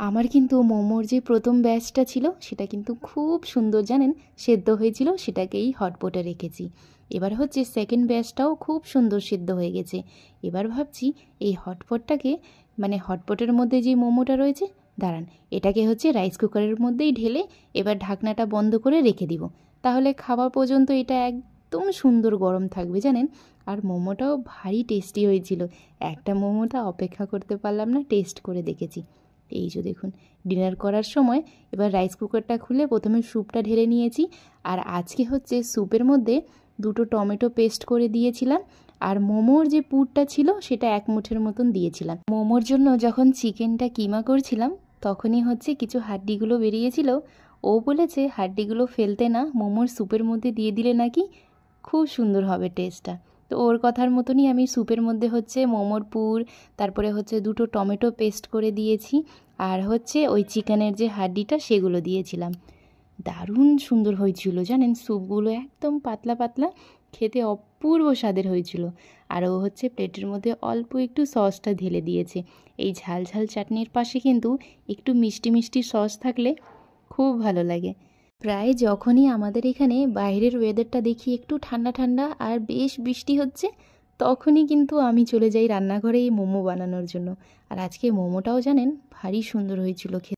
আমার কিন্তু মোমোর যে প্রথম ব্যাচটা ছিল সেটা কিন্তু খুব সুন্দর জানেন সেদ্ধ হয়েছিল, সেটাকেই হটপটে রেখেছি। এবার হচ্ছে সেকেন্ড ব্যাচটাও খুব সুন্দর সেদ্ধ হয়ে গেছে। এবার ভাবছি এই হটপটটাকে মানে হটপটের মধ্যে যে মোমোটা রয়েছে, দাঁড়ান এটাকে হচ্ছে রাইস কুকারের মধ্যেই ঢেলে এবার ঢাকনাটা বন্ধ করে রেখে দিব। তাহলে খাওয়া পর্যন্ত এটা একদম সুন্দর গরম থাকবে জানেন। আর মোমোটাও ভারী টেস্টি হয়েছিল। একটা মোমোটা অপেক্ষা করতে পারলাম না, টেস্ট করে দেখেছি। এই যে দেখুন ডিনার করার সময় এবার রাইস কুকারটা খুলে প্রথমে স্যুপটা ঢেলে নিয়েছি। আর আজকে হচ্ছে স্যুপের মধ্যে 2টো টমেটো পেস্ট করে দিয়েছিলাম। আর মোমোর যে পুরটা ছিল সেটা 1 মুঠের মতন দিয়েছিলাম। মোমোর জন্য যখন চিকেনটা কিমা করছিলাম তখনই হচ্ছে কিছু হাড্ডিগুলো বেরিয়েছিল। ও বলেছে হাড্ডিগুলো ফেলতে না, মোমোর স্যুপের মধ্যে দিয়ে দিলে নাকি খুব সুন্দর হবে টেস্টটা। তো ওর কথার মতনই আমি স্যুপের মধ্যে হচ্ছে মোমোর পুর, তারপরে হচ্ছে 2টো টমেটো পেস্ট করে দিয়েছি, আর হচ্ছে ওই চিকেনের যে হাড্ডিটা সেগুলো দিয়েছিলাম। দারুণ সুন্দর হয়েছিল জানেন, স্যুপগুলো একদম পাতলা পাতলা, খেতে অপূর্ব স্বাদের হয়েছিল। আর ও হচ্ছে প্লেটের মধ্যে অল্প একটু সসটা ঢেলে দিয়েছে। এই ঝাল ঝাল চাটনির পাশে কিন্তু একটু মিষ্টি মিষ্টি সস থাকলে খুব ভালো লাগে। প্রায় যখনই আমাদের এখানে বাইরের ওয়েদারটা দেখি একটু ঠান্ডা ঠান্ডা আর বেশ বৃষ্টি হচ্ছে, তখনই কিন্তু আমি চলে যাই রান্নাঘরে এই মোমো বানানোর জন্য। আর আজকে মোমোটাও জানেন ভারী সুন্দর হয়েছিল খেতে।